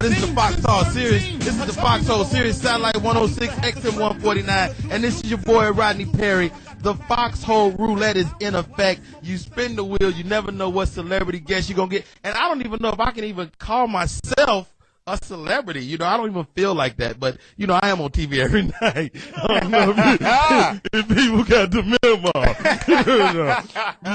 This is the Foxxhole series. This is the Foxxhole series, satellite 106, XM 149, and this is your boy Rodney Perry. The Foxxhole Roulette is in effect. You spin the wheel, you never know what celebrity guest you're gonna get, and I don't even know if I can even call myself a celebrity. You know, I don't even feel like that, but you know, I am on TV every night. I don't know if people got the memo.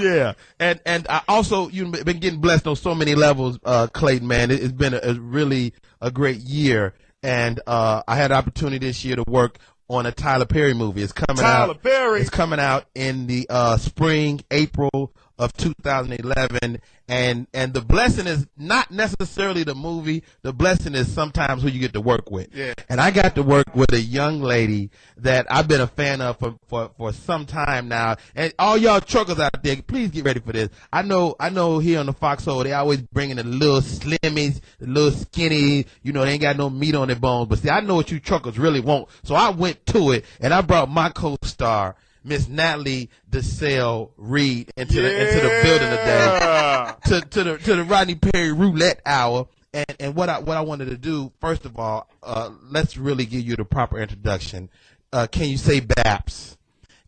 Yeah, and I also you've been getting blessed on so many levels, Clayton. Man, it's been really a great year, and I had the opportunity this year to work on a Tyler Perry movie. It's coming out. It's coming out in the spring, April of 2011, and the blessing is not necessarily the movie. The blessing is sometimes who you get to work with. Yeah. And I got to work with a young lady that I've been a fan of for some time now. And all y'all truckers out there, please get ready for this. I know here on the Foxxhole, they always bringing the little slimmies, the little skinny, you know, they ain't got no meat on their bones. But see, I know what you truckers really want. So I went to it, and I brought my co-star, Miss Natalie Desselle Reed into the building today to the Rodney Perry Roulette Hour. And what I wanted to do, first of all, let's really give you the proper introduction. Can you say Baps?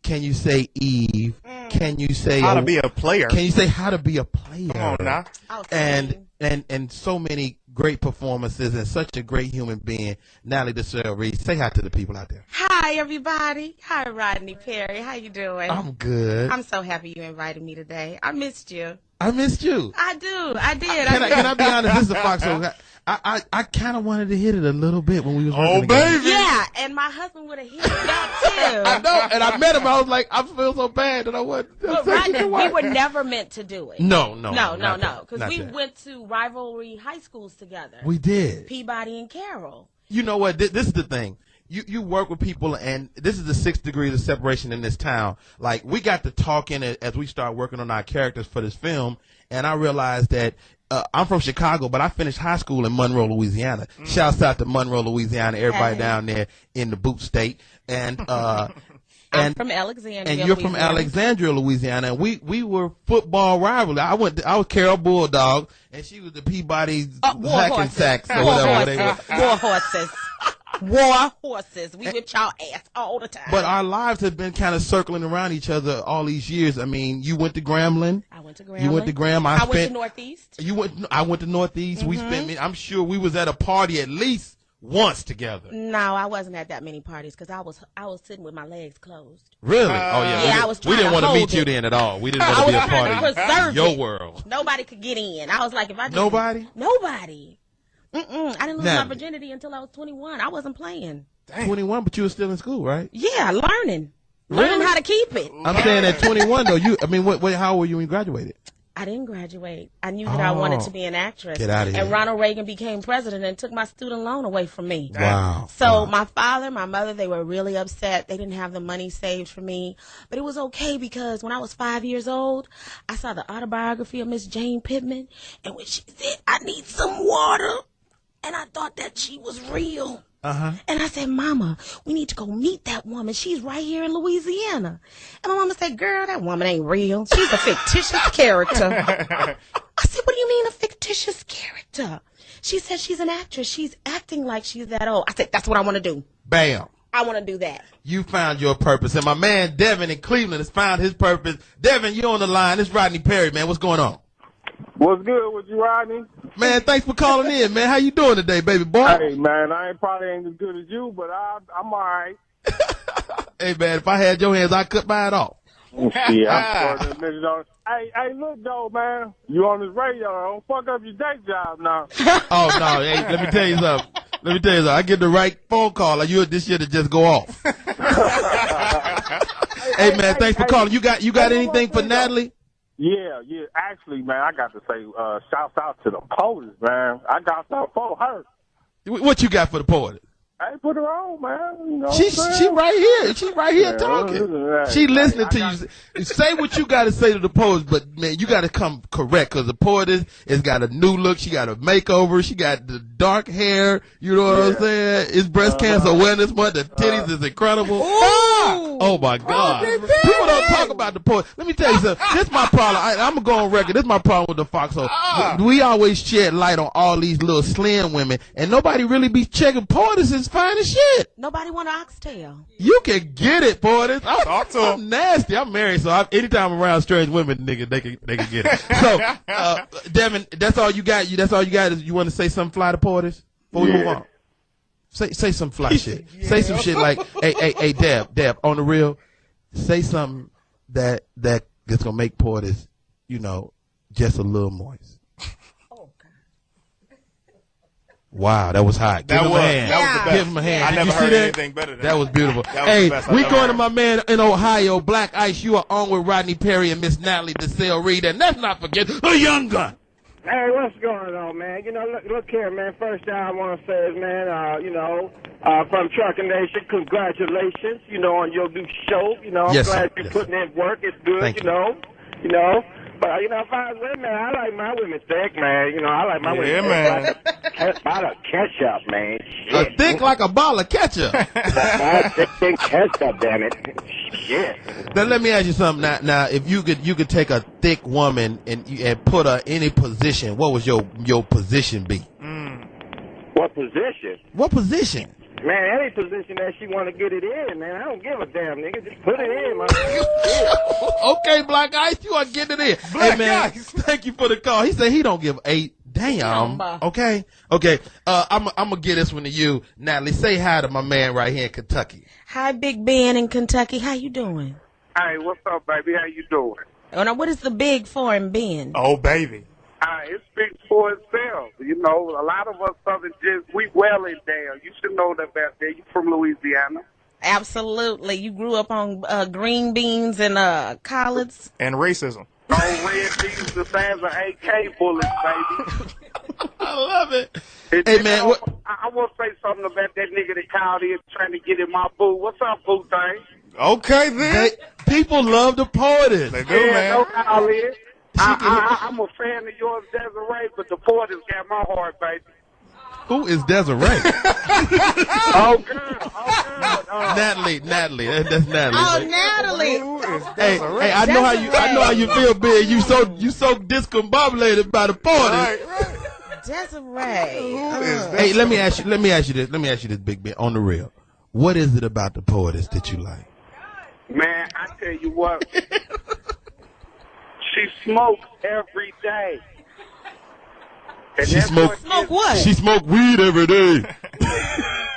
Can you say Eve? Can you say how to be a player? Can you say how to be a player? Come on now. And so many great performances and such a great human being, Natalie Desselle Reed. Say hi to the people out there. Hi, everybody. Hi, Rodney Perry. How you doing? I'm good. I'm so happy you invited me today. I missed you. I missed you. I do. I did. Can I be honest? This is a Foxxhole. I kind of wanted to hit it a little bit when we was working together. Baby. Yeah, and my husband would have hit it back too. I know, and I met him. I was like, I feel so bad that I wasn't. But Rodney, we were never meant to do it. No. Because we went to rivalry high schools together. We did. Peabody and Carroll. You know what? This is the thing. You work with people, and this is the 6 degrees of separation in this town. Like, we got to talking as we start working on our characters for this film, and I realized that I'm from Chicago, but I finished high school in Monroe, Louisiana. Shouts out to Monroe, Louisiana, everybody down there in the boot state. And I'm from Alexandria, and you're from Alexandria, Louisiana. And we were football rivals. I was Carol Bulldog, and she was the Peabody Hack and Sacks or whatever they were. War horses. War horses. We whipped y'all ass all the time. But our lives have been kind of circling around each other all these years. I mean, you went to Grambling. I went to Grambling. You went to Graham. I went to Northeast. I went to Northeast. We spent. I'm sure we was at a party at least once together. No, I wasn't at that many parties because I was sitting with my legs closed. Really? Oh yeah. Yeah, we didn't want to meet you then at all. We didn't want to be a part of your world. Nobody could get in. I was like, if I just, nobody. I didn't lose my virginity until I was 21. I wasn't playing. Dang. 21, but you were still in school, right? Yeah, learning Really? how to keep it. I'm saying at 21 though. How old were you when you graduated? I didn't graduate. I knew that I wanted to be an actress. Get out of here. And Ronald Reagan became president and took my student loan away from me. Wow. So my father, my mother, they were really upset. They didn't have the money saved for me. But it was okay because when I was 5 years old, I saw the autobiography of Miss Jane Pittman. And when she said, I need some water. And I thought that she was real. And I said, Mama, we need to go meet that woman. She's right here in Louisiana. And my mama said, girl, that woman ain't real. She's a fictitious character. I said, what do you mean a fictitious character? She said she's an actress. She's acting like she's that old. I said, that's what I want to do. Bam. I want to do that. You found your purpose. And my man Devin in Cleveland has found his purpose. Devin, you're on the line. It's Rodney Perry, man. What's going on? What's good with you, Rodney? Man, thanks for calling in, man. How you doing today, baby boy? Hey, man, I probably ain't as good as you, but I'm all right. Hey, man, if I had your hands, I'd cut mine off. Yeah, I'm sure Hey, look, though, man. You on this radio. Don't fuck up your day job now. Oh, no. Hey, let me tell you something. I get the right phone call. Like, this shit to just go off. Hey, man, thanks for calling. You got anything for Natalie? Yeah. Actually, man, I got to say, shouts out to the POTUS, man. I got something for her. What you got for the POTUS? Hey, put her on, man. You know she right here. She right here talking. She listening to you. Say what you got to say to the POTUS, but man, you got to come correct because the POTUS has got a new look. She got a makeover. She got the dark hair. You know what I'm saying? It's Breast Cancer Awareness Month. The titties is incredible. Oh my God! don't talk about the porter. Let me tell you something. This is my problem. I'm going to go on record. This is my problem with the Foxxhole. We always shed light on all these little slim women, and nobody really be checking porters is fine as shit. Nobody want an oxtail. You can get it, porters. Talk to 'em. I'm nasty. I'm married, so anytime I'm around strange women, nigga, they can get it. So, Devin, that's all you got. That's all you got. Is you want to say something fly to porters before we move on? Say some fly shit. Say some shit like, hey, Deb, on the real, say something that's gonna make porters, just a little moist. Wow, that was hot. Give him a hand. That was the best. Give him a hand. I Did never you see heard that? anything better than that. That was beautiful. That was Hey, the best I've we ever going to heard. my man in Ohio, Black Ice. You are on with Rodney Perry and Miss Natalie Desselle Reed, and let's not forget the young gun. Hey, what's going on, man? Look here, man. First thing I want to say is, man, from Trucker Nation, congratulations, on your new show. I'm Yes, glad sir. you're Yes. putting in work. It's good, Thank you know. But, if I was women, I like my women thick, man. I like my women man. thick by the ketchup, man. Shit. Thick like a ball of ketchup. Thick ketchup, damn it. Shit. Now let me ask you something. Now, if you could take a thick woman and put her in any position, what would your position be? What position? What position? Man, any position that she want to get it in, man. I don't give a damn, nigga. Just put it in, man. Okay, Black Ice, you are getting it in. Black Hey, man, Ice. thank you for the call. He said he don't give a damn. Okay. I'm gonna get this one to you, Natalie. Say hi to my man right here in Kentucky. Hi, Big Ben in Kentucky. How you doing? Hey, what's up, baby? How you doing? Oh, now, what is the big for in Ben? Oh, baby. It speaks for itself. A lot of us Southern just, we welling down. You should know that back there. You from Louisiana. Absolutely. You grew up on green beans and collards. And racism. Oh, red beans the same as AK bullets, baby. I love it. And, Hey, man, what? I want to say something about that nigga that called in trying to get in my boo. What's up, boo thing? Okay, then. People love the porters. They do, Yeah, man. no call in. I'm a fan of yours, Desiree, but the Porters got my heart, baby. Who is Desiree? Oh, girl. Natalie. That's Natalie. Oh, Natalie. Who is Hey, Desiree? I know how you feel, big. You so discombobulated by the porters. Right. Desiree. Who is that? Hey, let me ask you this, Big Ben, on the real. What is it about the porters that you like? Man, I tell you what. She smokes every day. And She that's smoke- Smoke what? She smoke weed every day.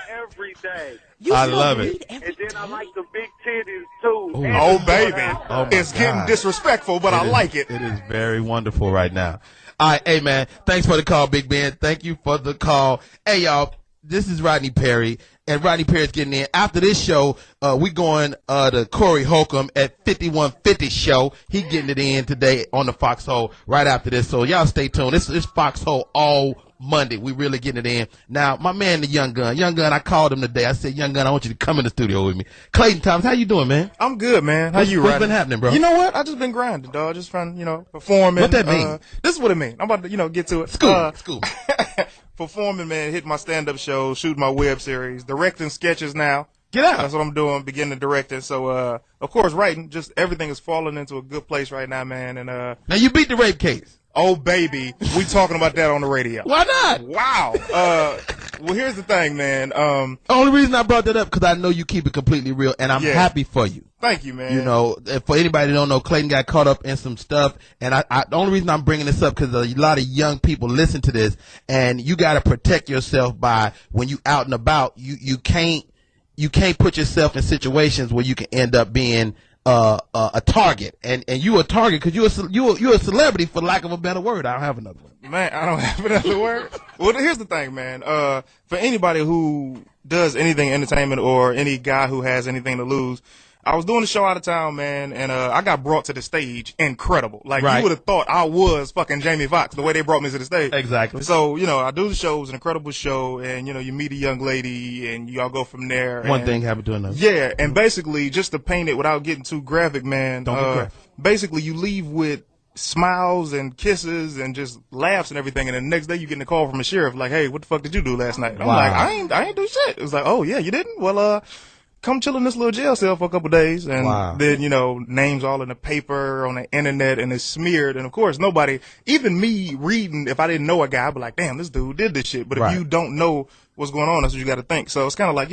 every day. You I smoke love weed it. every And then I day? like the big titties, too. Ooh. And Oh, the baby. Oh, my It's getting God. disrespectful, but I like it. It is very wonderful right now. All right, hey, man, thanks for the call, Big Ben. Thank you for the call. Hey, y'all, this is Rodney Perry, and Rodney Perry's getting in. After this show, we going to Corey Holcomb at 5150 show. He getting it in today on the Foxxhole right after this. So y'all stay tuned. This is Foxxhole all Monday. We really getting it in. Now, my man, the Young Gun, I called him today. I said, Young Gun, I want you to come in the studio with me. Clayton Thomas, how you doing, man? I'm good, man. How What's- you, what's Rodney? been happening, bro? You know what? I just been grinding, dog. Just trying, performing. What that mean? This is what it mean. I'm about to, get to it. School. Performing, man, hitting my stand-up show, shooting my web series, directing sketches now. Get out. That's what I'm doing, beginning directing. So, of course, writing. Just everything is falling into a good place right now, man. And, Now, you beat the rape case. oh, baby, we talking about that on the radio. Why not? Wow. Well, here's the thing, man. Only reason I brought that up because I know you keep it completely real, and I'm Yeah. happy for you. Thank you, man. For anybody that don't know, Clayton got caught up in some stuff, and the only reason I'm bringing this up because a lot of young people listen to this, and you got to protect yourself by when you out and about. You can't put yourself in situations where you can end up being a target, and you a target because you're a celebrity, for lack of a better word. I don't have another one. Man, I don't have another word. Well, here's the thing, man. For anybody who does anything entertainment or any guy who has anything to lose, I was doing a show out of town, man, and I got brought to the stage. Incredible. Like, Right. you would have thought I was fucking Jamie Foxx, the way they brought me to the stage. Exactly. So, I do the show. It was an incredible show, and, you meet a young lady, and y'all go from there. One and- thing happened to another. Yeah, and basically, just to paint it without getting too graphic, man. Don't get graphic. Basically, you leave with smiles and kisses and just laughs and everything, and the next day you get a call from a sheriff like, "Hey, what the fuck did you do last night?" And I'm Wow. like, I ain't do shit. It was like, "Oh yeah, you didn't? Well, come chill in this little jail cell for a couple days. And then, names all in the paper, on the internet, and it's smeared. And of course, nobody, even me reading, if I didn't know a guy, I'd be like, damn, this dude did this shit. But if you don't know what's going on, that's what you got to think. So it's kind of like,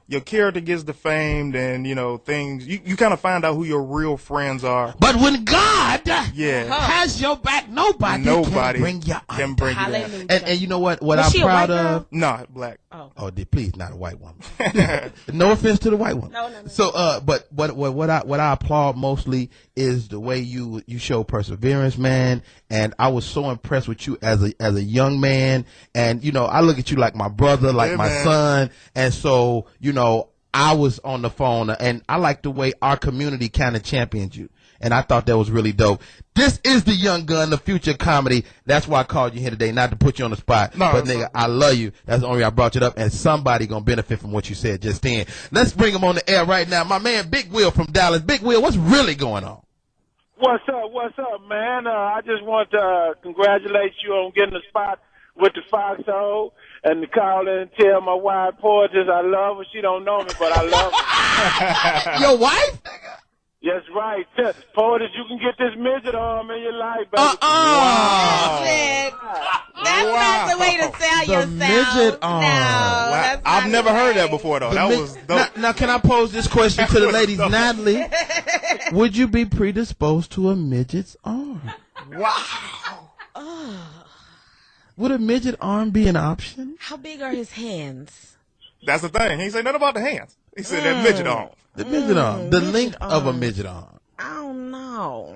your character gets defamed and, things, you kind of find out who your real friends are. But when God has your back, nobody can bring you can bring you down. And you know what I'm proud of? No, black. Oh, please, not a white woman. No offense to the white one. No. So, but what I applaud mostly is the way you show perseverance, man. And I was so impressed with you as a young man. And, I look at you like my brother, like my son. And so, I was on the phone, and I like the way our community kind of championed you. And I thought that was really dope. This is the Young Gun, the future comedy. That's why I called you here today, not to put you on the spot. No, but nigga, I love you. That's the only reason I brought you up, and somebody gonna benefit from what you said just then. Let's bring him on the air right now. My man, Big Will from Dallas. Big Will, what's really going on? What's up, man? I just want to congratulate you on getting the spot with the Foxxhole, and to call in and tell my wife, Portis, I love her. She don't know me, but I love her. Your wife? Yes, right. Portis, you can get this midget arm in your life, baby. Wow. That's not the way to sell yourself. Midget arm. No, I've never heard that before, though. That was dope. Now, can I pose this question to the ladies? Natalie, would you be predisposed to a midget's arm? Wow. Would a midget arm be an option? How big are his hands? That's the thing. He ain't say nothing about the hands. He said that midget arm. The midget arm. The length of a midget arm. I don't know.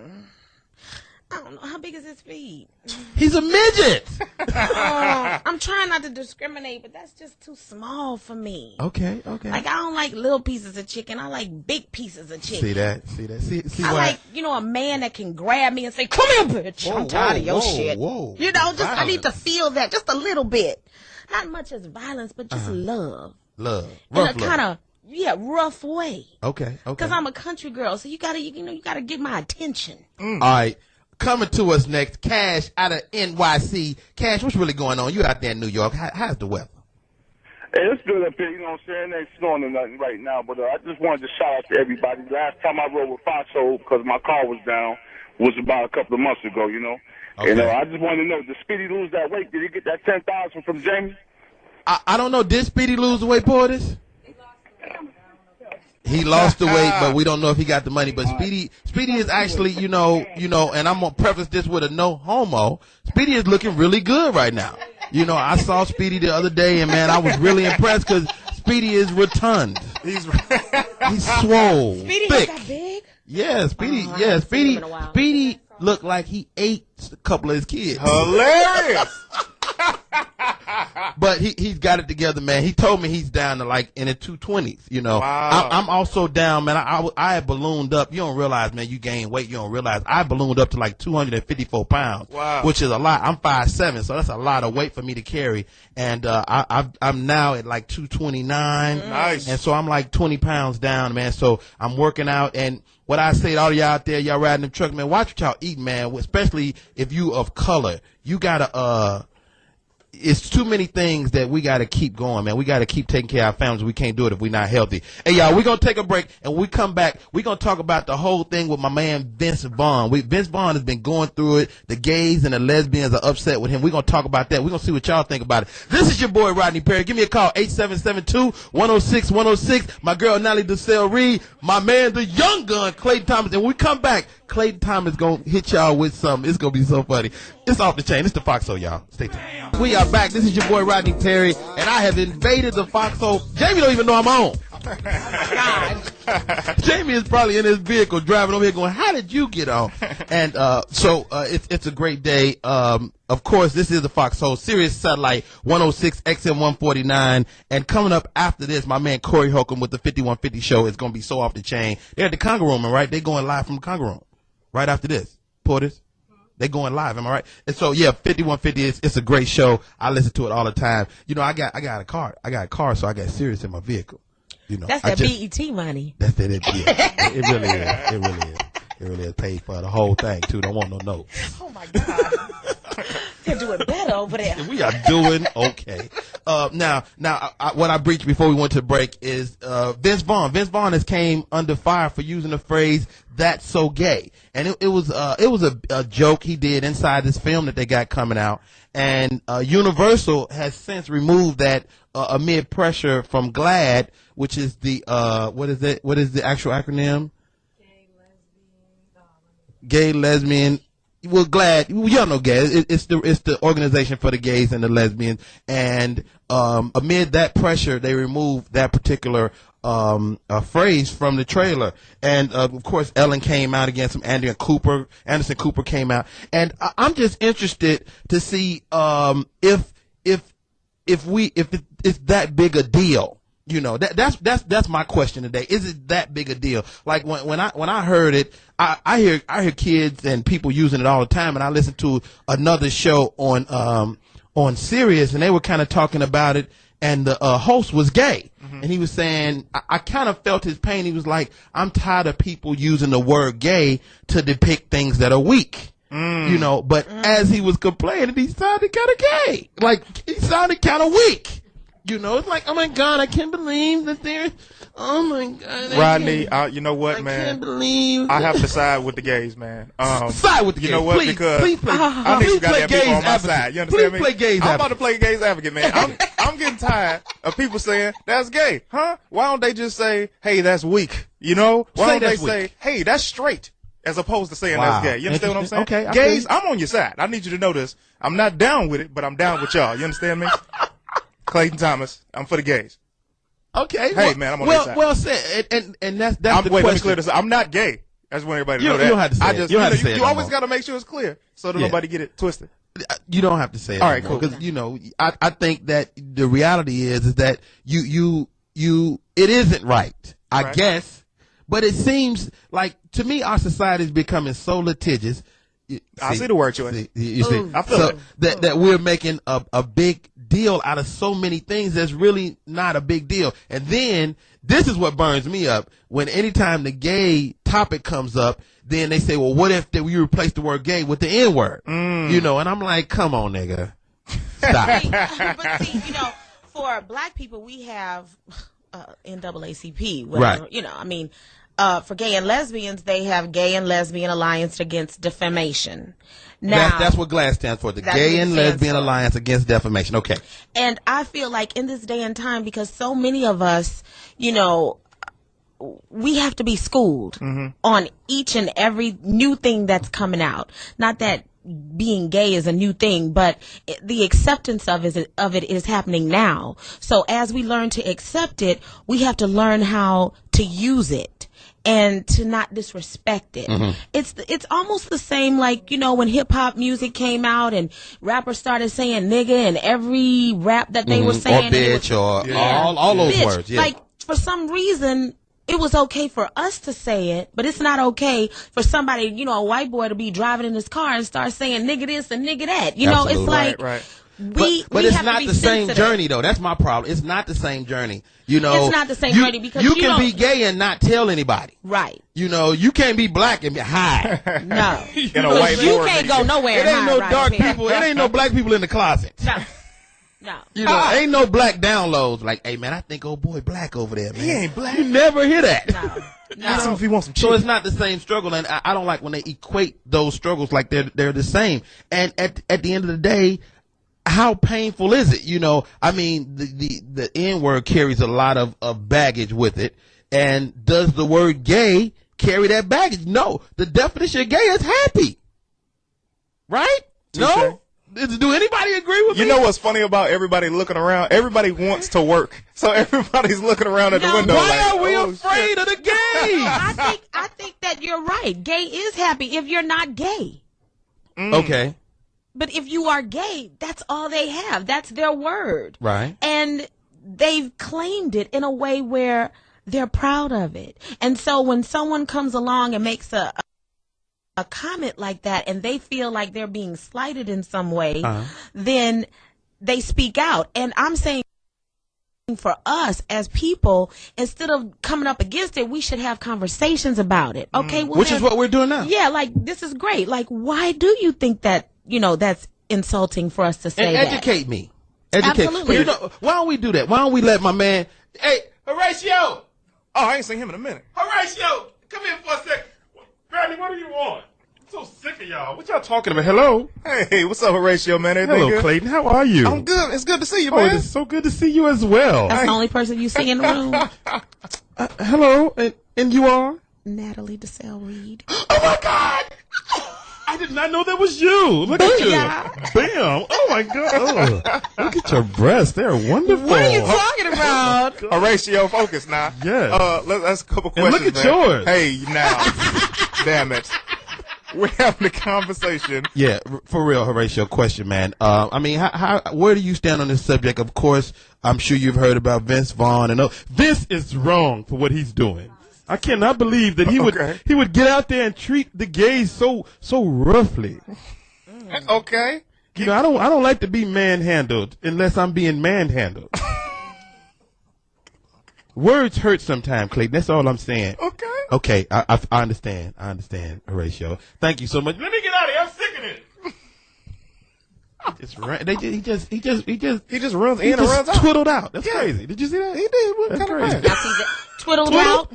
How big is his feet? He's a midget. I'm trying not to discriminate, but that's just too small for me. Okay. Like, I don't like little pieces of chicken. I like big pieces of chicken. See that? See I why? like, a man that can grab me and say, come here, bitch. I'm tired of your shit. Whoa. I need to feel that just a little bit. Not much as violence, but just love. Love. In a kind of, rough way. Okay. Because I'm a country girl, so you gotta get my attention. All right. Coming to us next, Cash out of NYC. Cash, what's really going on? You out there in New York. How's the weather? Hey, it's good up here. You know what I'm saying? It ain't snowing or nothing right now, but I just wanted to shout out to everybody. Last time I rode with Foxxhole, because my car was down, was about a couple of months ago, Okay. And I just wanted to know, did Speedy lose that weight? Did he get that 10,000 from Jamie? I don't know. Did Speedy lose the weight, Portis? He lost the weight, but we don't know if he got the money. But Speedy is actually, and I'm gonna preface this with a no homo. Speedy is looking really good right now. I saw Speedy the other day, and man, I was really impressed because Speedy is rotund. He's swole, Speedy thick. got big? Yeah, Speedy. Speedy looked like he ate a couple of his kids. Hilarious. But he's got it together, man. He told me he's down to like in the 220s. Wow. I'm also down, man. I had ballooned up. You don't realize, man. You gain weight. You don't realize I ballooned up to like 254 pounds, which is a lot. I'm 5'7", so that's a lot of weight for me to carry. And I'm now at like 229. Nice. And so I'm like 20 pounds down, man. So I'm working out. And what I say to all y'all out there, y'all riding them trucks, man, watch what y'all eat, man. Especially if you of color. You gotta it's too many things that we got to keep going, man. We got to keep taking care of our families. We can't do it if we're not healthy. Hey, y'all, we're going to take a break, and when we come back, we're going to talk about the whole thing with my man Vince Vaughn. Vince Vaughn has been going through it. The gays and the lesbians are upset with him. We're going to talk about that. We're going to see what y'all think about it. This is your boy, Rodney Perry. Give me a call, 8772-106-106. My girl, Natalie Desselle Reed. My man, the Young Gun, Clayton Thomas. And when we come back, Clayton Thomas is going to hit y'all with something. It's going to be so funny. It's off the chain. It's the Foxxhole, y'all. Stay tuned. We are back. This is your boy, Rodney Perry, and I have invaded the Foxxhole. Jamie don't even know I'm on. Jamie is probably in his vehicle driving over here going, how did you get on? And so it's a great day. Of course, this is the Foxxhole Sirius Satellite 106 XM 149. And coming up after this, my man Corey Holcomb with the 5150 show is going to be so off the chain. They're at the Conga Room, right? They're going live from the Conga Room right after this. Portis. They're going live, am I right? And so, yeah, 5150 it's a great show. I listen to it all the time. I got a car. So I got Sirius in my vehicle. That's that BET money. That's that. It really is. It really is paid for the whole thing too. Don't want no notes. Oh my God. They'll do it better. over there. We are doing okay. Now, what I breached before we went to break is Vince Vaughn. Vince Vaughn has came under fire for using the phrase "that's so gay," and it was a joke he did inside this film that they got coming out, and Universal has since removed that amid pressure from GLAAD, which is the what is the actual acronym? Gay, lesbian. Well, GLAAD, y'all know GLAAD. It's the organization for the gays and the lesbians. And amid that pressure, they removed that particular phrase from the trailer. And of course, Ellen came out against him. Anderson Cooper came out. And I'm just interested to see if it's that big a deal. You know, that's my question today. Is it that big a deal? Like when I heard it, I hear kids and people using it all the time, and I listened to another show on Sirius, and they were kind of talking about it, and the host was gay, and he was saying, I kind of felt his pain. He was like, I'm tired of people using the word gay to depict things that are weak. You know, but as he was complaining, he sounded kind of gay. Like, he sounded kind of weak. You know, it's like, oh my God, I can't believe that there. Oh my God, Rodney, you know what, man? I can't believe. I have to side with the gays, man. Side with the gays. You know what? Please, because please play, I need you goddamn people on my advocate. side. You understand me? Please play gays I'm advocate. about to play gays advocate, man. I'm getting tired of people saying that's gay, huh? Why don't they just say, hey, that's weak? You know? Why don't they say, hey, that's straight? As opposed to saying that's gay. You understand what I'm saying? Okay. Gays, I'm on your side. I need you to know this. I'm not down with it, but I'm down with y'all. You understand me? Clayton Thomas, I'm for the gays. Okay. Hey, man, I'm on your side. Well said. And that's the wait, question. let me clear this up. I'm not gay. I just want everybody to know that. You don't have to say it. You don't have to say it You no always more. got to make sure it's clear so that nobody get it twisted. You don't have to say it. All right, no more, cool. Because you know, I think that the reality is that you it isn't right. I guess, but it seems like to me our society is becoming so litigious. I see the word choice. You see, I feel it. that we're making a big deal out of so many things that's really not a big deal. And then this is what burns me up when anytime the gay topic comes up, then they say, well, what if you replace the word gay with the N word? You know, and I'm like, come on, nigga, stop. But see, you know, for black people, we have NAACP. Whatever, Right. You know, I mean, for gay and lesbians, they have Gay and Lesbian Alliance Against Defamation. Now, That's what GLAAD stands for, the Gay and Lesbian Alliance Against Defamation. Okay. And I feel like in this day and time, because so many of us, you know, we have to be schooled on each and every new thing that's coming out. Not that being gay is a new thing, but the acceptance of it is happening now. So as we learn to accept it, we have to learn how to use it and to not disrespect it. It's almost the same like, you know, when hip hop music came out and rappers started saying nigga and every rap that they were saying. Or bitch all those bitch. words. Yeah. Like, for some reason, it was okay for us to say it, but it's not okay for somebody, you know, a white boy to be driving in his car and start saying nigga this and nigga that. You know, Absolutely. it's like, Right. But it's have not to be the same sensitive. journey though. That's my problem. It's not the same journey. You know, It's not the same journey because you you can be don't- gay and not tell anybody. Right. You know, you can't be black and be high. No. In a white you board can't meeting. go nowhere. It ain't no right dark here. people. It ain't no black people in the closet. No. No. You know, ain't no black downloads like, hey man, I think old boy black over there, man. He ain't black. You never hear that. No. Ask him if he wants some So chicken. it's not the same struggle, and I don't like when they equate those struggles like they're the same. And at the end of the day, how painful is it? You know, I mean, the N word carries a lot of baggage with it. And does the word gay carry that baggage? No. The definition of gay is happy. Right? No? Do anybody agree with me? You know what's funny about everybody looking around? Everybody wants to work. So everybody's looking around at the No, window Why like, are we oh, afraid shit. of the gays? I think that you're right. Gay is happy if you're not gay. Okay. But if you are gay, that's all they have. That's their word. Right. And they've claimed it in a way where they're proud of it. And so when someone comes along and makes a comment like that and they feel like they're being slighted in some way, then they speak out. And I'm saying for us as people, instead of coming up against it, we should have conversations about it. Okay. Well, Which is what we're doing now. yeah, like, this is great. Like, why do you think that, you know, that's insulting for us to say and educate me. Educate. Absolutely. You know, why don't we do that? Why don't we let my man? Hey, Horatio. Oh, I ain't seen him in a minute. Horatio, come here for a second. Rodney, what do you want? I'm so sick of y'all. What y'all talking about? Hello. Hey, what's up, Horatio, man? Everything Hello, good? Clayton. How are you? I'm good. It's good to see you, Oh, man. it's so good to see you as well. That's the only person you see in the room. Hello, and you are? Natalie Desselle Reed. Oh my God! I did not know that was you. Look at you. Bam. Oh my God. Oh, look at your breasts. They're wonderful. What are you talking about? Horatio, focus now. Yes. Let's a couple And questions, look at man. yours. Hey, now. Damn it. We're having a conversation. Yeah, for real, Horatio, question, man. I mean, where do you stand on this subject? Of course, I'm sure you've heard about Vince Vaughn, and Vince is wrong for what he's doing. I cannot believe that he would get out there and treat the gays so roughly. Okay. You know, I don't like to be manhandled unless I'm being manhandled. Words hurt sometimes, Clayton. That's all I'm saying. Okay. Okay, I understand. I understand, Horatio. Thank you so much. Let me get out of here. I'm sick of it. He just runs in and runs out. Twiddled out. That's crazy. Did you see that? He did. What That's kind crazy. of man? I see that. Twiddled out.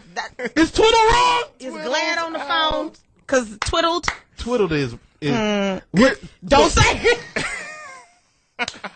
Is twiddle wrong? Is glad on the phone. Because twiddled. Twiddled is Don't say it.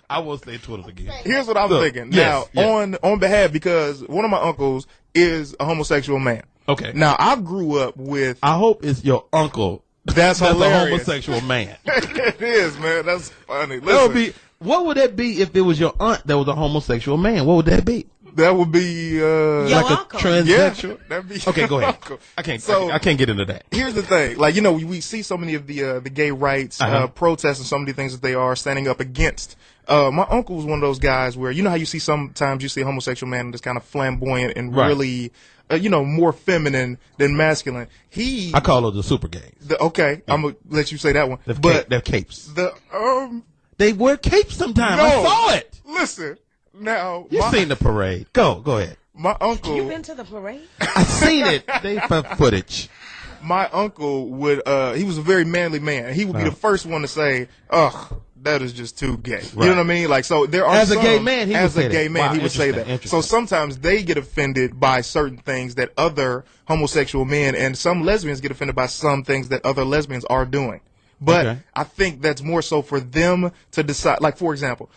I will say twiddled again. Here's what I'm thinking. Yes, Now, yes. on behalf, because one of my uncles is a homosexual man. Okay. Now, I grew up with. I hope it's your uncle. That's a hilarious. homosexual man. It is, man. That's funny. Listen, What would that be if it was your aunt that was a homosexual man? What would that be? that would be Your Like uncle. a transsexual? Yeah, that'd be Okay, go ahead. uncle. I can't get into that. Here's the thing, like, you know, we see so many of the gay rights protests and so many things that they are standing up against. My uncle was one of those guys where, you know how you see sometimes you see a homosexual man that's kind of flamboyant and Right. really, more feminine than masculine. I call those the super gays. I'm gonna let you say that one. They're capes. They wear capes sometimes. I saw it. Listen, now You seen the parade. Go ahead. my uncle. You been to the parade? I seen it. They footage. My uncle would. He was a very manly man. He would be the first one to say, "Ugh, that is just too gay." You know what I mean? Like, so there are As a some- gay man, he would say that. Wow, he would say that. interesting. So sometimes they get offended by certain things that other homosexual men and some lesbians get offended by some things that other lesbians are doing. But Okay. I think that's more so for them to decide. Like, for example,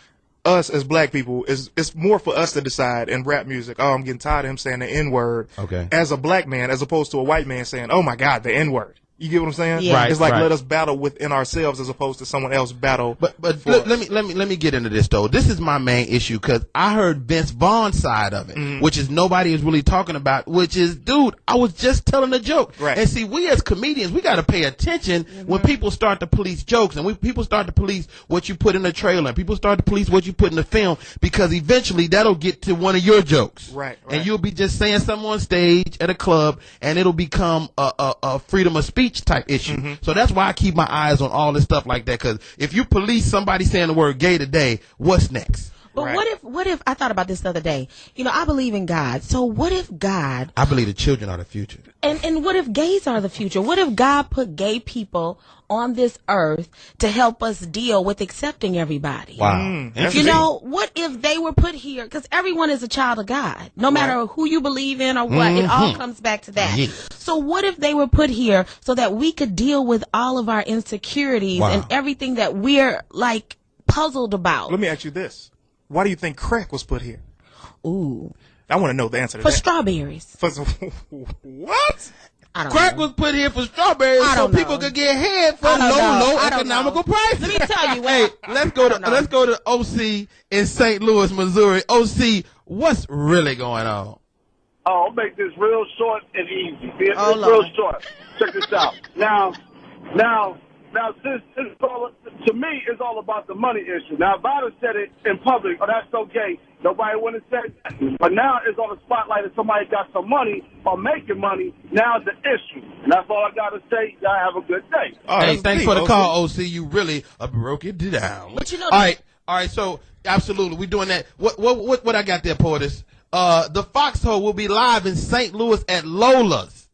us as black people, it's more for us to decide in rap music. Oh, I'm getting tired of him saying the N-word. Okay. As a black man, as opposed to a white man saying, "Oh my God, the N-word." You get what I'm saying? Yeah. Right, It's like right. let us battle within ourselves as opposed to someone else battle. But for let us. me get into this though. This is my main issue because I heard Vince Vaughn's side of it, which is nobody is really talking about. Which is, dude, I was just telling a joke. Right. And see, we as comedians, we got to pay attention when people start to police jokes and people start to police what you put in the trailer and people start to police what you put in the film because eventually that'll get to one of your jokes. Right. And you'll be just saying something on stage at a club and it'll become a freedom of speech type issue. So that's why I keep my eyes on all this stuff like that. Because if you police somebody saying the word gay today, what's next? But Right. what if I thought about this the other day? You know, I believe in God. So what if God I believe the children are the future. and what if gays are the future? What if God put gay people on this earth to help us deal with accepting everybody? Wow. that's You deep. know, what if they were put here? Because everyone is a child of God. No matter who you believe in or what, it all comes back to that. Yes. So what if they were put here so that we could deal with all of our insecurities Wow. and everything that we're like puzzled about? Let me ask you this: why do you think crack was put here? Ooh, I want to know the answer to for that. strawberries. What? I don't Crack know. was put here for strawberries I so don't people know. could get head for I don't know. low I don't economical know. prices. Let me tell you. Hey, let's go don't know. to OC in St. Louis, Missouri. OC, what's really going on? Oh, I'll make this real short and easy. It's Oh, real Lord. short. Check this out. Now, since it's all, to me, it's all about the money issue. Now, if I'd have said it in public, oh, that's so gay, nobody would have said that. But now it's on the spotlight if somebody got some money or making money. Now it's the issue. And that's all I got to say. Y'all have a good day. Oh, Hey, that's thanks deep, for the OC. call, OC. You really broke it down. But you know- all right. So absolutely, we're doing that. What I got there, Portis? The Foxxhole will be live in St. Louis at Lola's,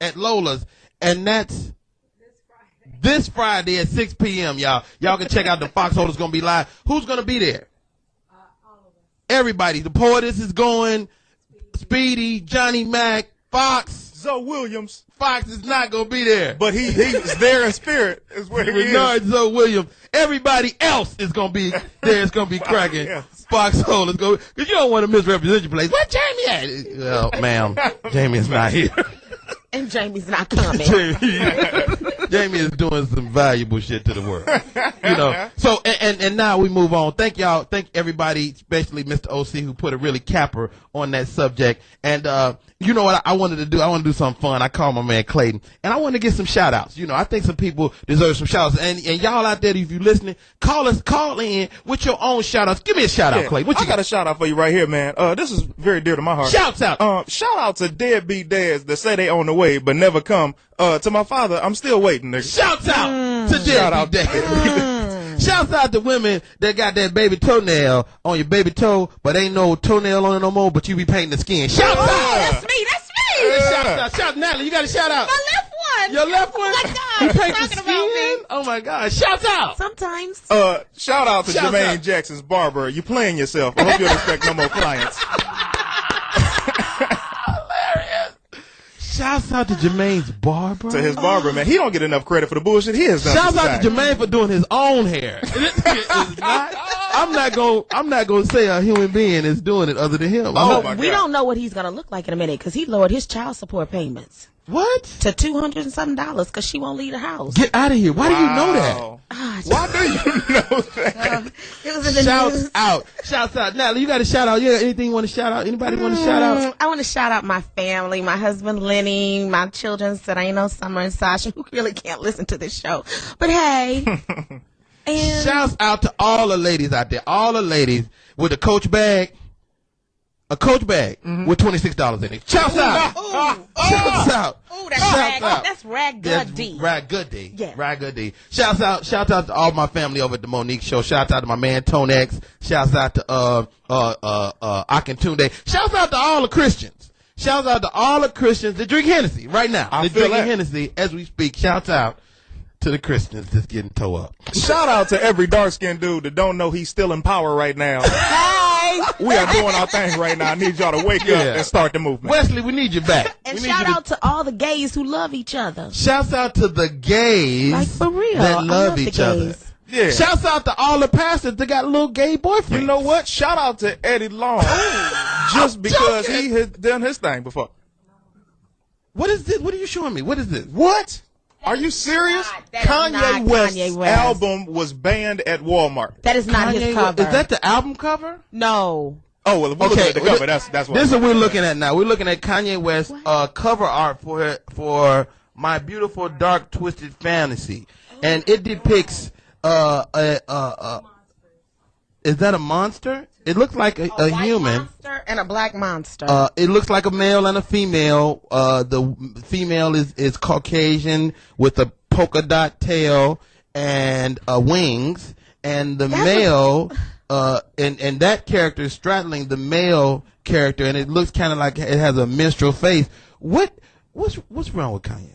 and that's this Friday at 6 p.m., y'all. Y'all can check out the Foxxhole. It's going to be live. Who's going to be there? Everybody. The Poetess is going. Speedy, Johnny Mac, Fox. Zoe Williams. Fox is not going to be there. But he's there in spirit is where he Renard is. Zoe Williams. Everybody else is going to be there. It's going to be cracking. Foxxhole is going to, because you don't want to misrepresent your place. Where Jamie at? Well, ma'am, Jamie is not here. And Jamie's not coming. Jamie is doing some valuable shit to the world. You know. So and now we move on. Thank y'all. Thank everybody, especially Mr. OC, who put a really capper on that subject. And you know what I wanted to do? I want to do something fun. I called my man Clayton, and I want to get some shout outs. You know, I think some people deserve some shout outs. And y'all out there, if you're listening, call in with your own shout outs. Give me a shout out, Clay. What you got a shout out for you right here, man. This is very dear to my heart. Shouts out. Shout out to deadbeat dads that say they on the way but never come. To my father, I'm still waiting, nigga. Shouts out to deadbeat dads. Shouts out to women that got that baby toenail on your baby toe, but ain't no toenail on it no more, but you be painting the skin. Shouts out. That's me. Shouts out. Shout Natalie, you got a shout out. My left one. Your left one? Oh my God. You paint the Talking about skin? me. Oh my God. Shouts out. Sometimes. Shout out to Shouts Jermaine out. Jackson's barber. You playing yourself. I hope you don't expect no more clients. Shouts out to Jermaine's barber. To his barber, man. He don't get enough credit for the bullshit he has done. Shouts out to Jermaine for doing his own hair. I'm not gonna say a human being is doing it other than him. We don't know what he's gonna look like in a minute because he lowered his child support payments. What? To $200 and something because she won't leave the house. Get out of here. Why do you know that? Why do you know that? It was in the Shouts news. out. Shouts out. Natalie, you got a shout out. Yeah, anything you want to shout out? Anybody want to shout out? I want to shout out my family, my husband Lenny, my children Sereno, Summer, and Sasha, who really can't listen to this show. But hey. And shouts out to all the ladies out there. All the ladies with a Coach bag. A Coach bag with $26 in it. Shouts out. Shouts out. Ooh, that's Rag Goody. Rag Goody. Yeah. Rag Goody. Shouts out to all my family over at the Monique Show. Shouts out to my man Tonex. Shouts out to Akintunde. Shouts out to all the Christians. Shouts out to all the Christians that drink Hennessy right now. They're drinking Hennessy as we speak. Shouts out to the Christians that's getting towed up. Shout out to every dark-skinned dude that don't know he's still in power right now. Hey! We are doing our thing right now. I need y'all to wake up and start the movement. Wesley, we need you back. And shout out to all the gays who love each other. Shouts out to the gays like for real. that love each other. Yeah. Shouts out to all the pastors that got little gay boyfriends. You know what? Shout out to Eddie Long. Just because he has done his thing before. What is this? What are you showing me? What is this? What? Are you serious? Kanye West's album was banned at Walmart. That is not his cover. Is that the album cover? No. Oh, well, if we're looking at the cover, that's what. This is what we're looking at now. We're looking at Kanye West cover art for My Beautiful Dark Twisted Fantasy. And it depicts is that a monster? It looks like a human. Monster and a black monster. It looks like a male and a female. The female is Caucasian with a polka dot tail and wings, and the male and that character is straddling the male character, and it looks kind of like it has a minstrel face. What's wrong with Kanye?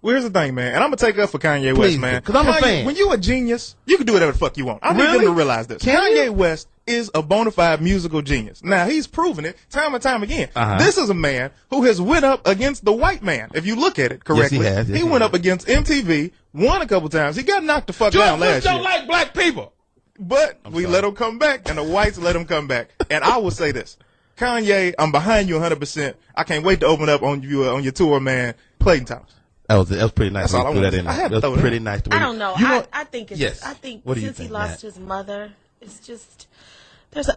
Well, here's the thing, man, and I'm gonna take up for Kanye West, man. Because I'm a fan. When you a genius, you can do whatever the fuck you want. I need them to realize this. Kanye West is a bona fide musical genius. Now, he's proven it time and time again. This is a man who has went up against the white man. If you look at it correctly, yes, he has. He went up against MTV, won a couple times. He got knocked the fuck down last year. Don't like black people. But we let him come back, and the whites let him come back. And I will say this. Kanye, I'm behind you 100%. I can't wait to open up on your tour, man. Clayton Thomas. That was pretty nice. That's all I threw wanted. that in there. I had to That throw was it pretty in. nice. I don't know. I think it's yes. I think What do you since think, he lost Matt? his mother, it's just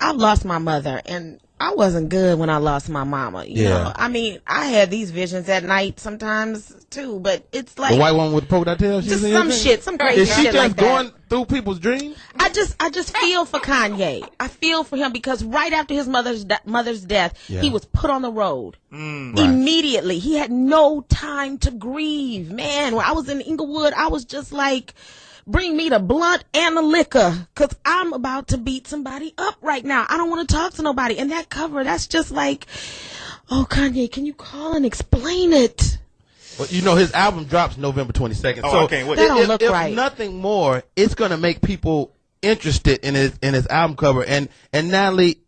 I've lost my mother, and I wasn't good when I lost my mama. You know, I mean, I had these visions at night sometimes too, but it's like the white one with the polka dot tail. just some shit, some crazy Is she shit just like going that. through people's dreams? I just feel for Kanye. I feel for him because right after his mother's death, he was put on the road immediately. He had no time to grieve. Man, when I was in Inglewood, I was just like, bring me the blunt and the liquor, because I'm about to beat somebody up right now. I don't want to talk to nobody. And that cover, that's just like, oh, Kanye, can you call and explain it? Well, you know, his album drops November 22nd. Oh, so I can't wait. That don't look if right. nothing more, it's going to make people interested in his album cover. And Natalie,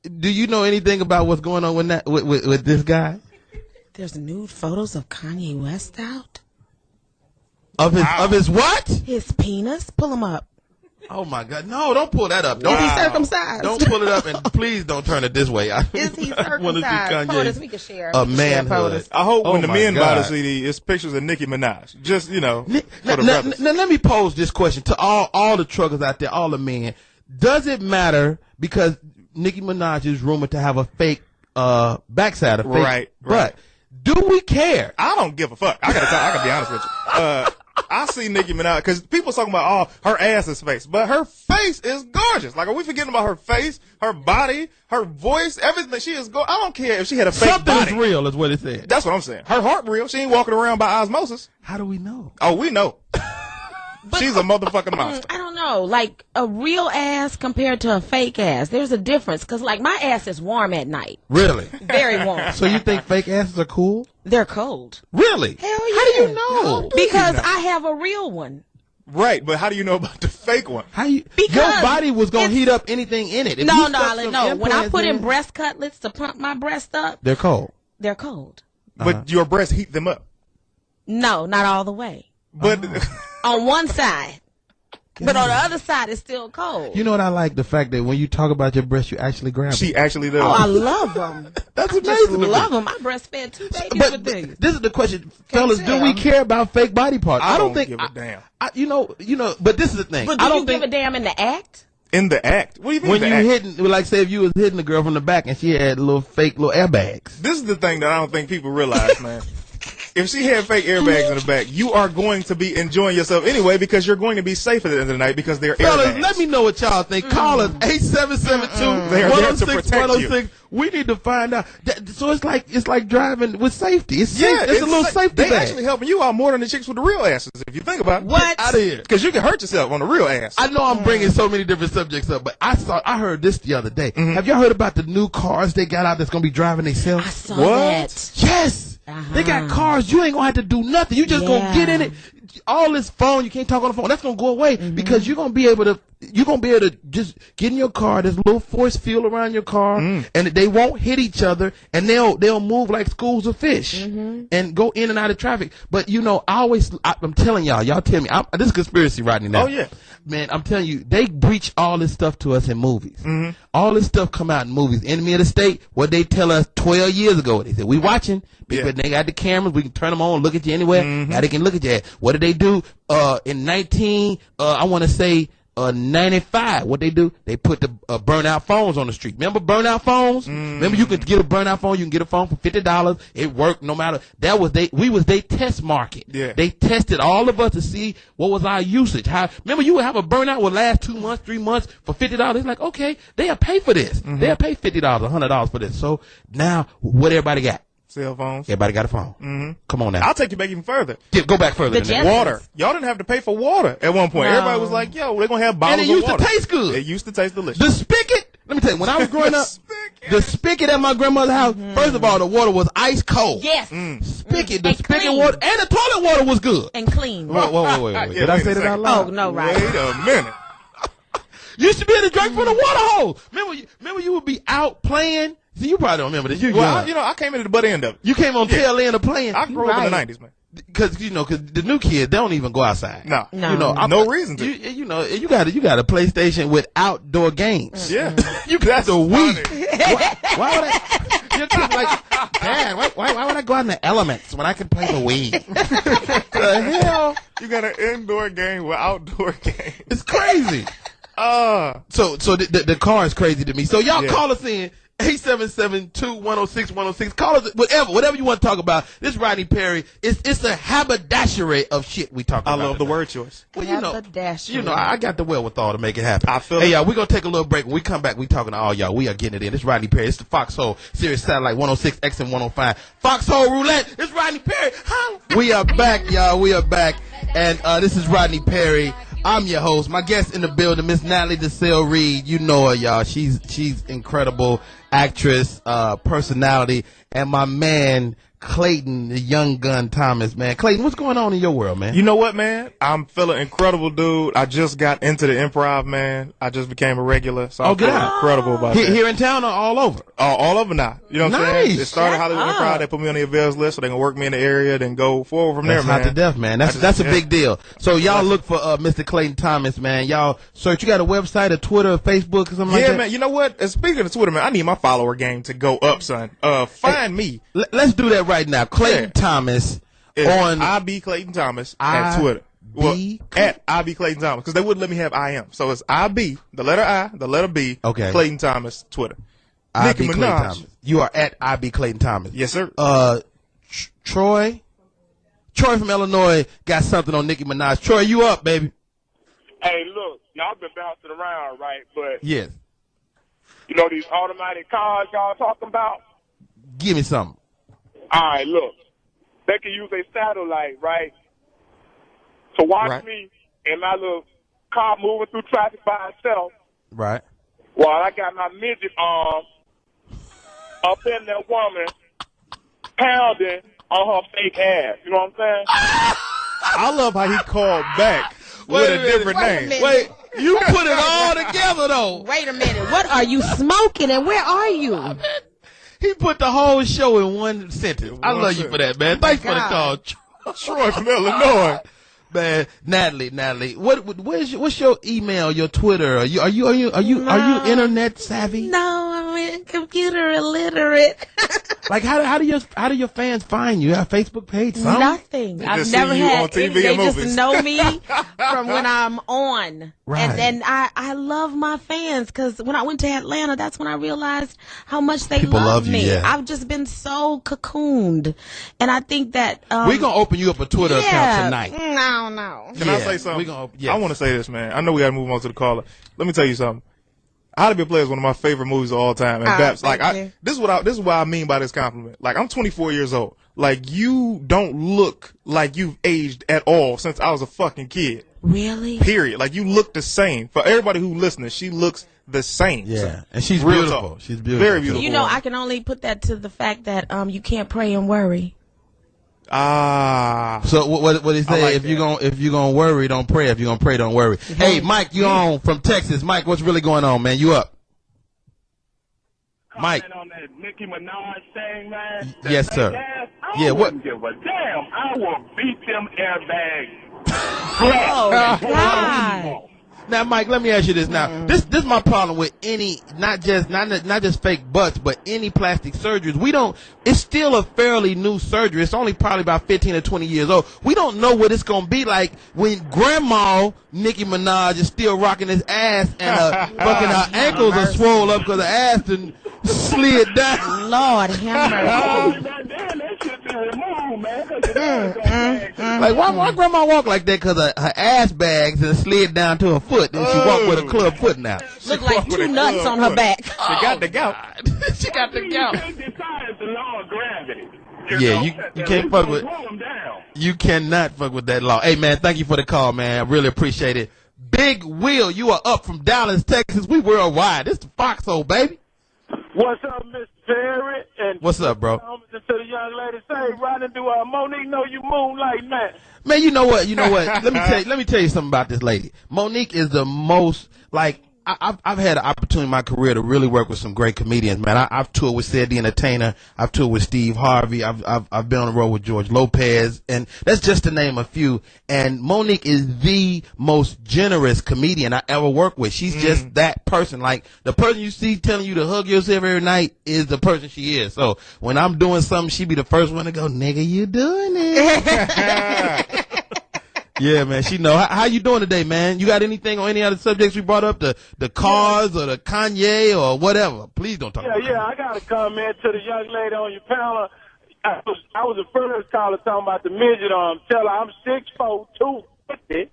do you know anything about what's going on with this guy? There's nude photos of Kanye West out. Of his what? His penis. Pull him up. Oh my God! No, don't pull that up. Is Don't he circumcised? Don't pull it up, and please don't turn it this way. Is he I wanna see circumcised? Kanye Photos we can share. a We can share manhood. photos. I hope when the my men buy the God. CD, it's pictures of Nicki Minaj. Just, you know, for the Now, brothers. let me pose this question to all the truckers out there, all the men. Does it matter because Nicki Minaj is rumored to have a fake backside, a fake Right, butt? right. Do we care? I don't give a fuck. I gotta be honest with you. I see Nicki Minaj because people talking about her ass is face, but her face is gorgeous. Like, are we forgetting about her face, her body, her voice, everything? She is I don't care if she had a fake Something body. is real, is what it said. That's what I'm saying. Her heart real. She ain't walking around by osmosis. How do we know? Oh, we know. She's a motherfucking monster. I don't know. Like a real ass compared to a fake ass. There's a difference. Because like my ass is warm at night. Really? Very warm. So you think fake asses are cool? They're cold. Really? Hell yeah. How do you know? Because I have a real one. Right, but how do you know about the fake one? How you? Because your body was gonna it's- heat up anything in it. If No, you stuck darling, some no. When I implants put in breast cutlets to pump my breast up, they're cold. they're cold. But your breasts heat them up. No, not all the way. But On one side. But on the other side, it's still cold. You know what I like? The fact that when you talk about your breast, you actually grab them. she actually does. Oh, I love them. That's I just amazing. to me. love them. I breastfed 2 babies But with these. this is the question, fellas. Do tell. we care about fake body parts? I don't don't think. give a damn. You know. But this is the thing. But do I don't you think give a damn in the act? In the act. What do you mean when the you act? hitting, like, say if you was hitting the girl from the back and she had little fake airbags. This is the thing that I don't think people realize, man. If she had fake airbags in the back, you are going to be enjoying yourself anyway because you're going to be safe at the end of the night because they're Fellas, airbags. let me know what y'all think. Call us 8772 They are there to 106 protect 106. We need to find out. So it's like driving with safety. It's safe. It's a little safety They bag. actually helping you out more than the chicks with the real asses, if you think about it. What? Out of here. Because you can hurt yourself on the real ass. I know I'm bringing so many different subjects up, but I heard this the other day. Have y'all heard about the new cars they got out that's gonna be driving I themselves? saw What? that. Yes. They got cars. You ain't gonna have to do nothing. You just gonna get in it. All this phone, you can't talk on the phone. That's gonna go away because you're gonna be able to just get in your car. There's a little force field around your car, and they won't hit each other, and they'll move like schools of fish and go in and out of traffic. But I'm telling y'all tell me, this is conspiracy right now. Oh, yeah. Man, I'm telling you, they breach all this stuff to us in movies. All this stuff come out in movies. Enemy of the State, what they tell us 12 years ago. They said, we watching. Yeah. They got the cameras. We can turn them on, look at you anywhere. Now they can look at you. What did they do? In 95, what they do? They put the burnout phones on the street. Remember burnout phones? Remember you could get a burnout phone. You can get a phone for $50. It worked no matter. We was their test market. Yeah. They tested all of us to see what was our usage. Remember you would have a burnout would last 2 months, 3 months for $50. It's like, okay, they'll pay for this. They'll pay $50, $100 for this. So now what everybody got? Cell phones. Everybody got a phone. Come on now. I'll take you back even further. Go back further The than that. Jetsons. Water. Y'all didn't have to pay for water at one point. No. Everybody was like, yo, they're going to have bottles And it used of to water. taste good. It used to taste delicious. The spigot, let me tell you, when I was growing up, spigot. the spigot at my grandmother's house, first of all, the water was ice cold. Yes. Spigot, the And spigot clean. water, and the toilet water was good. And clean. Wait. Yeah, Did I wait say a that out second. loud? Oh, no, right. Wait a minute. Used to be able to drink from the water hole. Remember you would be out playing? See, you probably don't remember this. I came into the butt end of it. You came on tail end of playing. I grew up in the 90s, man. Cause the new kids, they don't even go outside. No. No. Reason to. You got a PlayStation with outdoor games. Yeah. You got the Wii. funny. Why would I? Your kid's like, Dad, why would I go out in the elements when I can play the Wii? The hell? You got an indoor game with outdoor games. It's crazy. So the car is crazy to me. So y'all call us in 877-2-106-106. Call us whatever you want to talk about. This Rodney Perry, it's a haberdashery of shit we talk about. I love the tonight. word choice. Well, Haberdashery. I got the wherewithal to make it happen. I feel Hey, it. y'all, we're going to take a little break. When we come back, we talking to all y'all. We are getting it in. It's Rodney Perry. It's the Foxxhole Sirius Satellite 106 XM 105. Foxxhole Roulette. It's Rodney Perry. We are back, y'all. We are back. And this is Rodney Perry. I'm your host. My guest in the building, Miss Natalie Desselle Reed. You know her, y'all. She's incredible actress, personality, and my man Clayton, the young gun Thomas, man. Clayton, what's going on in your world, man? You know what, man? I'm feeling incredible, dude. I just got into the improv, man. I just became a regular, so I'm feeling incredible about that. Here in town or all over? All over now. You know what I'm saying? It started Hollywood Improv. They put me on the avails list so they can work me in the area, then go forward from there, man. That's hot to death, man. That's a big deal. So y'all look for Mr. Clayton Thomas, man. Y'all search. You got a website, a Twitter, a Facebook, or something like that? Yeah, man. You know what? Speaking of Twitter, man, I need my follower game to go up, son. Find me. Let's do that right now. Clayton Thomas on IB Clayton Thomas at Twitter. At IB Clayton Thomas, because they wouldn't let me have IM. So it's IB, the letter I, the letter B, Clayton Thomas, Twitter. Nicki Minaj. Thomas. You are at IB Clayton Thomas. Yes, sir. Troy from Illinois got something on Nicki Minaj. Troy, you up, baby? Hey, look, y'all been bouncing around, right? But yes. You know these automatic cars y'all talking about? Give me something. All right, look. They can use a satellite, right? To watch me in my little car moving through traffic by itself. Right. While I got my midget arm up in that woman pounding on her fake ass. You know what I'm saying? I love how he called back with a different name. Wait, you put it all together, though. Wait a minute. What are you smoking and where are you? He put the whole show in one sentence. I love you for that, man. Thanks for the call. Troy from Illinois. Man, Natalie, what's your email, your Twitter? Are you internet savvy? No, I'm computer illiterate. Like how do your fans find you? You have a Facebook page? Something? Nothing. I've never had. They just know me from when I'm on. Right. And I love my fans because when I went to Atlanta, that's when I realized how much they People love me. You, yeah. I've just been so cocooned, and I think that we're gonna open you up a Twitter account tonight. No. Can I say something? I want to say this, man. I know we got to move on to the caller. Let me tell you something. How to Be a Player is one of my favorite movies of all time. And Babs, this is what I mean by this compliment. Like, I'm 24 years old. Like, you don't look like you've aged at all since I was a fucking kid. Really? Period. Like, you look the same. For everybody who listens, she looks the same. Yeah. So, and she's beautiful. Talk. She's beautiful. Very beautiful. You know, I can only put that to the fact that you can't pray and worry. So what they say? Like if you're gonna worry, don't pray. If you're gonna pray, don't worry. Hey, Mike, you on from Texas? Mike, what's really going on, man? You up? Mike. On that Nicki Minaj thing, man. Yes, sir. I wouldn't give a damn. I will beat them airbags. Oh God. Now, Mike, let me ask you this. Now, this is my problem with any, not just fake butts, but any plastic surgeries. It's still a fairly new surgery. It's only probably about 15 or 20 years old. We don't know what it's going to be like when Grandma Nicki Minaj is still rocking his ass and fucking her ankles are swole up because her ass done slid down. Lord have mercy. Like, why Grandma walk like that? Because her ass bags and slid down to her foot, and she walked with a club foot now. Look like two nuts on her back. She got the gout. She got the gout. The law of gravity. Yeah, you can't fuck with. You cannot fuck with that law. Hey, man, thank you for the call, man. I really appreciate it. Big Will, you are up from Dallas, Texas. We worldwide. This the Foxxhole, baby. What's up, Mr. Perry? And what's up, bro? To the young lady, say, Rodney, do Monique know you moonlight, man? Man, you know what? Let me tell you something about this lady. Monique is the most, like, I've had an opportunity in my career to really work with some great comedians, man. I've toured with Sid the Entertainer. I've toured with Steve Harvey. I've been on the road with George Lopez, and that's just to name a few. And Monique is the most generous comedian I ever worked with. She's just that person. Like, the person you see telling you to hug yourself every night is the person she is. So when I'm doing something, she be the first one to go, nigga, you doing it. Yeah, man, she know. How you doing today, man? You got anything on any other subjects we brought up? The cars or the Kanye or whatever? Please don't talk about it. Yeah, I got to comment to the young lady on your panel. I was the first caller talking about the midget arm. Tell her I'm 6'4", 250,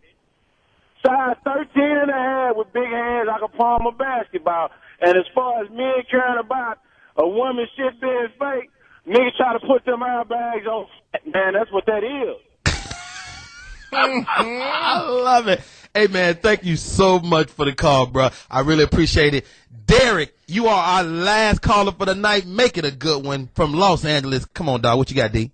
size 13 and a half with big hands like a palm of basketball. And as far as men caring about a woman's shit being fake, niggas try to put them airbags on. Man, that's what that is. I love it. Hey, man, thank you so much for the call, bro. I really appreciate it. Derek, you are our last caller for the night. Make it a good one from Los Angeles. Come on, dog. What you got, D?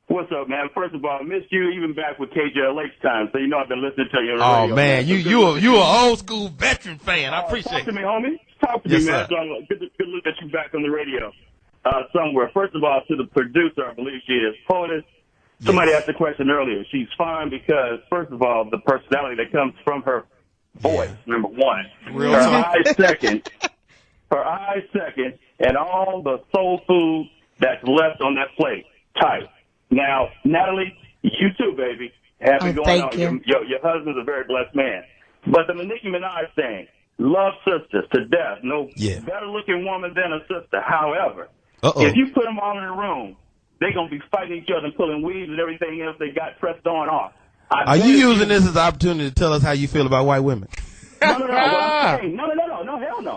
What's up, man? First of all, I missed you even back with KJLH time, so you know I've been listening to you on the radio. Oh, man, you an old school veteran fan. I appreciate it. Talk to me, homie. Talk to Yes, me, man. sir. So, good to look at you back on the radio somewhere. First of all, to the producer, I believe she is POTUS. Somebody asked the question earlier. She's fine because, first of all, the personality that comes from her voice, number one. Real her talk. eyes second. Her eyes second, and all the soul food that's left on that plate. Tight. Now, Natalie, you too, baby. Happy going on. Thank you. Your husband's a very blessed man. But the Nicki Minaj thing, love sisters to death. No better looking woman than a sister. However, if you put them all in a room, they're going to be fighting each other and pulling weeds and everything else they got pressed on off. Are you using this as an opportunity to tell us how you feel about white women? No,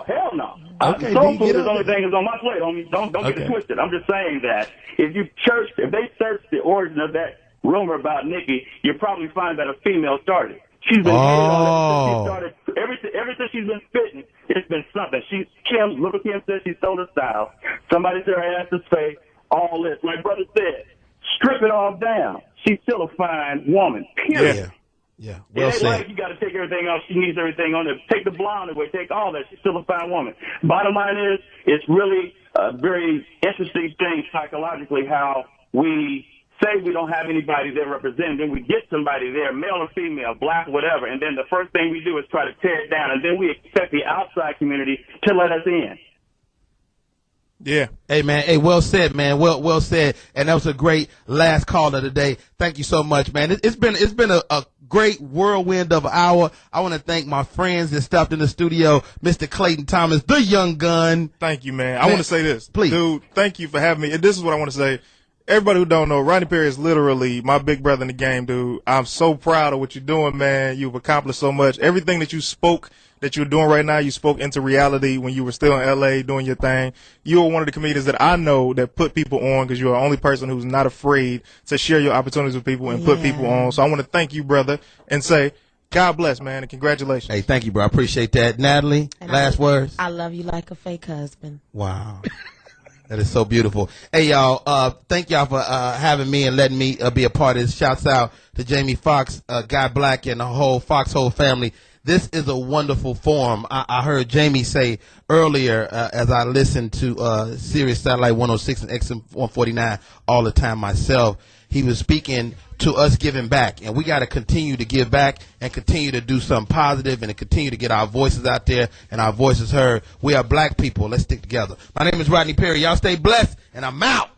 hell no. Okay, Soul food is the only thing that's on my plate, homie. Don't get it twisted. I'm just saying that if they search the origin of that rumor about Nicki, you'll probably find that a female started. She's been she started everything she's been spitting. It's been something. Little Kim said she stole her style. Somebody said her ass is fake. All this, like brother said, strip it all down. She's still a fine woman. Period. Yeah. Well said. Like you got to take everything else. She needs everything on it. Take the blonde away. Take all that. She's still a fine woman. Bottom line is, it's really a very interesting thing psychologically how we say we don't have anybody there representing, then we get somebody there, male or female, black, whatever, and then the first thing we do is try to tear it down, and then we expect the outside community to let us in. Yeah. Hey, man. Hey, well said, man. Well said. And that was a great last call of the day. Thank you so much, man. It's been a great whirlwind of an hour. I want to thank my friends that stopped in the studio, Mr. Clayton Thomas, the young gun. Thank you, man. I want to say this. Please. Dude, thank you for having me. And this is what I want to say. Everybody who don't know, Rodney Perry is literally my big brother in the game, dude. I'm so proud of what you're doing, man. You've accomplished so much. Everything that you spoke that you're doing right now, you spoke into reality when you were still in L.A. doing your thing. You are one of the comedians that I know that put people on because you're the only person who's not afraid to share your opportunities with people and put people on. So I want to thank you, brother, and say God bless, man, and congratulations. Hey, thank you, bro. I appreciate that. Natalie, last words? I love you like a fake husband. Wow. That is so beautiful. Hey, y'all, thank y'all for having me and letting me be a part of this. Shouts out to Jamie Foxx, Guy Black, and the whole Foxxhole family. This is a wonderful forum. I heard Jamie say earlier as I listened to Sirius Satellite 106 and XM 149 all the time myself, he was speaking to us giving back. And we got to continue to give back and continue to do something positive and to continue to get our voices out there and our voices heard. We are black people. Let's stick together. My name is Rodney Perry. Y'all stay blessed, and I'm out.